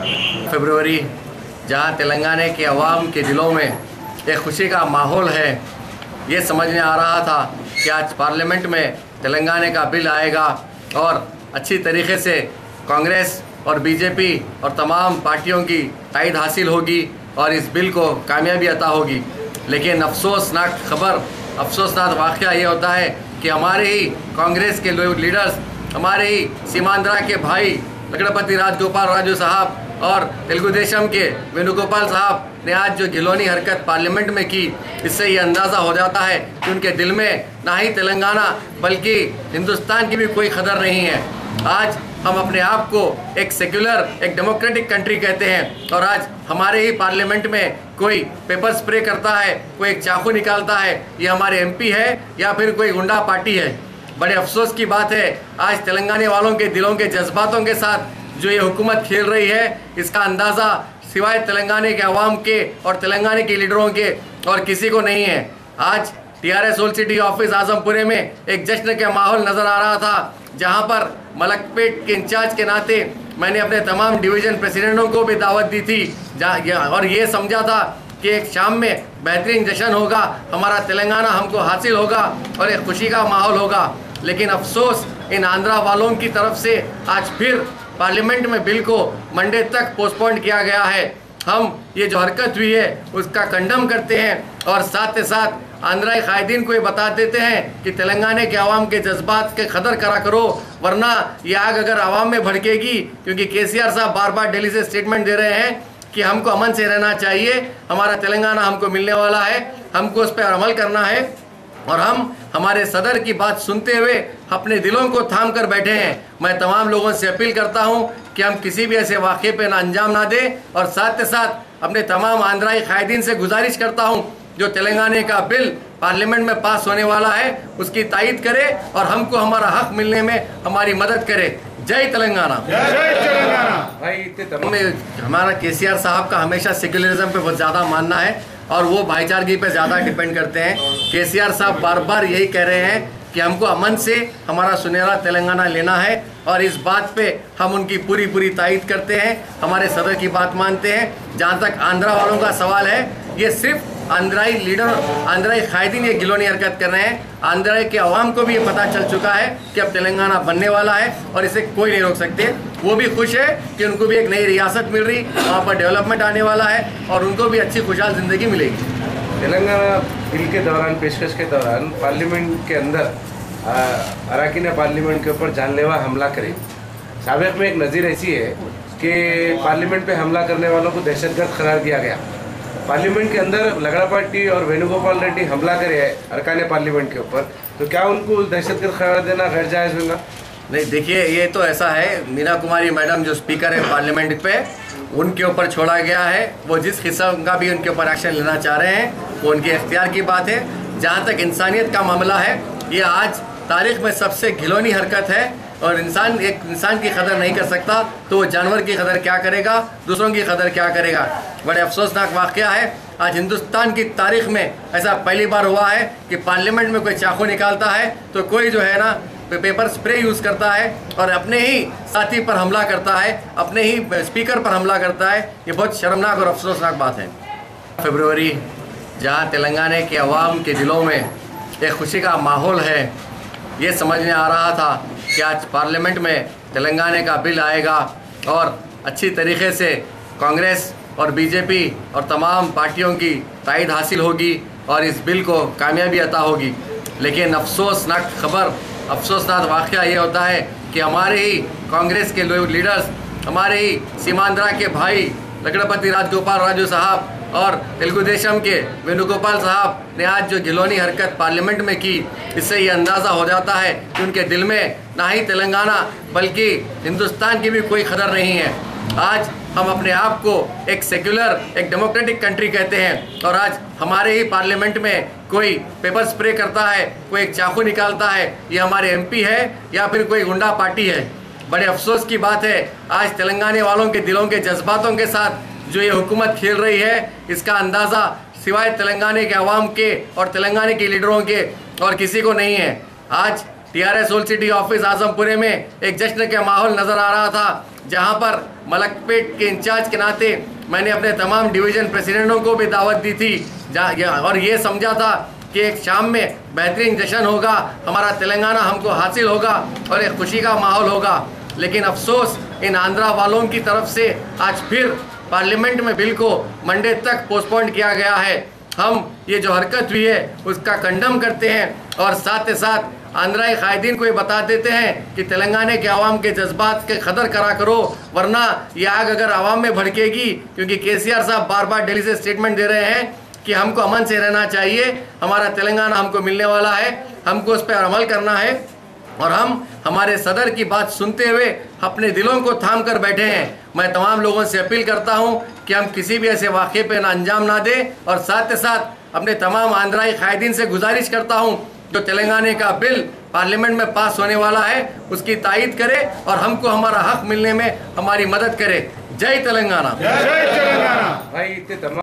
फरवरी जहां तेलंगाना के अवाम के दिलों में एक खुशी का माहौल है, ये समझ में आ रहा था कि आज पार्लियामेंट में तेलंगाना का बिल आएगा और अच्छी तरीके से कांग्रेस और बीजेपी और तमाम पार्टियों की तायद हासिल होगी और इस बिल को कामयाबी अता होगी। लेकिन अफसोसनाक खबर, अफसोसनाक वाक़या ये होता है कि हमारे ही कांग्रेस के लीडर्स, हमारे ही सीमांध्रा के भाई लकड़पति राजगोपाल राजू साहब और तेलुगु देशम के वेणुगोपाल साहब ने आज जो घिनौनी हरकत पार्लियामेंट में की, इससे ये अंदाज़ा हो जाता है कि उनके दिल में ना ही तेलंगाना बल्कि हिंदुस्तान की भी कोई कदर नहीं है। आज हम अपने आप को एक सेक्युलर, एक डेमोक्रेटिक कंट्री कहते हैं और आज हमारे ही पार्लियामेंट में कोई पेपर स्प्रे करता है, कोई एक चाकू निकालता है, ये हमारे एमपी है या फिर कोई गुंडा पार्टी है। बड़े अफसोस की बात है, आज तेलंगाना वालों के दिलों के जज्बातों के साथ जो ये हुकूमत खेल रही है, इसका अंदाज़ा सिवाय तेलंगाना के अवाम के और तेलंगाना के लीडरों के और किसी को नहीं है। आज टीआरएस ओल्ड सिटी ऑफिस आजमपुरे में एक जश्न का माहौल नज़र आ रहा था, जहां पर मलकपेट के इंचार्ज के नाते मैंने अपने तमाम डिवीज़न प्रेसिडेंटों को भी दावत दी थी और ये समझा था कि एक शाम में बेहतरीन जश्न होगा, हमारा तेलंगाना हमको हासिल होगा और एक खुशी का माहौल होगा। लेकिन अफसोस इन आंध्रा वालों की तरफ से आज फिर पार्लियामेंट में बिल को मंडे तक पोस्टपोन किया गया है। हम ये जो हरकत हुई है उसका कंडम करते हैं और साथ ही साथ आंध्राई कायदीन को ये बता देते हैं कि तेलंगाना के अवाम के जज्बात के कदर करा करो, वरना ये आग अगर अवाम में भड़केगी, क्योंकि केसीआर साहब बार बार दिल्ली से स्टेटमेंट दे रहे हैं कि हमको अमन से रहना चाहिए, हमारा तेलंगाना हमको मिलने वाला है, हमको उस पर अमल करना है और हम हमारे सदर की बात सुनते हुए अपने दिलों को थाम कर बैठे हैं। मैं तमाम लोगों से अपील करता हूं कि हम किसी भी ऐसे वाक़े पे अंजाम ना दें और साथ ही साथ अपने तमाम आंध्राई कायदीन से गुजारिश करता हूं जो तेलंगाना का बिल पार्लियामेंट में पास होने वाला है उसकी तायद करे और हमको हमारा हक मिलने में हमारी मदद करे। जय तेलंगाना। जय तेलंगाना। भाई हमारा केसीआर साहब का हमेशा सेक्युलरिज्म पे बहुत ज़्यादा मानना है और वो भाईचारगी पे ज़्यादा डिपेंड करते हैं। केसीआर साहब बार बार यही कह रहे हैं कि हमको अमन से हमारा सुनहरा तेलंगाना लेना है और इस बात पे हम उनकी पूरी तायद करते हैं, हमारे सदर की बात मानते हैं। जहाँ तक आंध्रा वालों का सवाल है, ये सिर्फ आंध्राई लीडर, आंध्राई कायदीन ये गिलोनी हरकत कर रहे हैं। आंध्रा के अवाम को भी ये पता चल चुका है कि अब तेलंगाना बनने वाला है और इसे कोई नहीं रोक सकते। वो भी खुश है कि उनको भी एक नई रियासत मिल रही, वहाँ पर डेवलपमेंट आने वाला है और उनको भी अच्छी खुशहाल ज़िंदगी मिलेगी। तेलंगाना बिल के दौरान, पेशकश के दौरान पार्लियामेंट के अंदर अराकीन पार्लियामेंट के ऊपर जानलेवा हमला करे। साबिक़ में एक नज़ीर ऐसी है कि पार्लियामेंट पे हमला करने वालों को दहशतगर्द करार दिया गया। पार्लियामेंट के अंदर लकड़ापट्टी और वेणुगोपाल रेड्डी हमला करे अरकान पार्लियामेंट के ऊपर, तो क्या उनको दहशतगर्द करार देना गैर जायज़ होगा? नहीं, देखिए ये तो ऐसा है, मीना कुमारी मैडम जो स्पीकर है पार्लियामेंट पे, उनके ऊपर छोड़ा गया है। वो जिस किस्म का भी उनके ऊपर एक्शन लेना चाह रहे हैं वो उनके इख्तियार की बात है। जहाँ तक इंसानियत का मामला है, ये आज तारीख़ में सबसे घिनौनी हरकत है और एक इंसान की कदर नहीं कर सकता तो वो जानवर की कदर क्या करेगा, दूसरों की कदर क्या करेगा। बड़े अफसोसनाक वाक़या है, आज हिंदुस्तान की तारीख़ में ऐसा पहली बार हुआ है कि पार्लियामेंट में कोई चाकू निकालता है तो कोई जो है ना पेपर स्प्रे यूज़ करता है और अपने ही साथी पर हमला करता है, अपने ही स्पीकर पर हमला करता है। ये बहुत शर्मनाक और अफसोसनाक बात है। फरवरी जहाँ तेलंगाना के अवाम के दिलों में एक खुशी का माहौल है, ये समझ में आ रहा था कि आज पार्लियामेंट में तेलंगाना का बिल आएगा और अच्छी तरीके से कांग्रेस और बीजेपी और तमाम पार्टियों की तायद हासिल होगी और इस बिल को कामयाबी अता होगी। लेकिन अफसोसनाक खबर, अफसोसनाक वाक़या ये होता है कि हमारे ही कांग्रेस के लीडर्स, हमारे ही सीमांध्रा के भाई लकड़पति राजगोपाल राजू साहब और तेलुगु देशम के वेणुगोपाल साहब ने आज जो घिनौनी हरकत पार्लियामेंट में की, इससे ये अंदाज़ा हो जाता है कि उनके दिल में ना ही तेलंगाना बल्कि हिंदुस्तान की भी कोई कदर नहीं है। आज हम अपने आप को एक सेक्युलर, एक डेमोक्रेटिक कंट्री कहते हैं और आज हमारे ही पार्लियामेंट में कोई पेपर स्प्रे करता है, कोई एक चाकू निकालता है, ये हमारे एमपी है या फिर कोई गुंडा पार्टी है। बड़े अफसोस की बात है, आज तेलंगाना वालों के दिलों के जज्बातों के साथ जो ये हुकूमत खेल रही है, इसका अंदाज़ा सिवाय तेलंगाना के अवाम के और तेलंगाना के लीडरों के और किसी को नहीं है। आज टीआरएस ओल्ड सिटी ऑफिस आजमपुरे में एक जश्न का माहौल नज़र आ रहा था, जहां पर मलकपेट के इंचार्ज के नाते मैंने अपने तमाम डिवीज़न प्रेसिडेंटों को भी दावत दी थी और ये समझा था कि एक शाम में बेहतरीन जश्न होगा, हमारा तेलंगाना हमको हासिल होगा और एक खुशी का माहौल होगा। लेकिन अफसोस इन आंध्रा वालों की तरफ से आज फिर पार्लियामेंट में बिल को मंडे तक पोस्टपोन किया गया है। हम ये जो हरकत हुई है उसका कंडम करते हैं और साथ ही साथ आंध्राई कायदीन को ये बता देते हैं कि तेलंगाना के आवाम के जज्बात के कदर करा करो, वरना ये आग अगर आवाम में भड़केगी, क्योंकि केसीआर साहब बार बार दिल्ली से स्टेटमेंट दे रहे हैं कि हमको अमन से रहना चाहिए, हमारा तेलंगाना हमको मिलने वाला है, हमको उस पर अमल करना है और हम हमारे सदर की बात सुनते हुए अपने दिलों को थाम कर बैठे हैं। मैं तमाम लोगों से अपील करता हूं कि हम किसी भी ऐसे वाक़े पे अंजाम ना दें और साथ ही साथ अपने तमाम आंध्राई कायदीन से गुजारिश करता हूं जो तेलंगाना का बिल पार्लियामेंट में पास होने वाला है उसकी तायीद करे और हमको हमारा हक मिलने में हमारी मदद करे। जय तेलंगाना। भाई इतने तमाम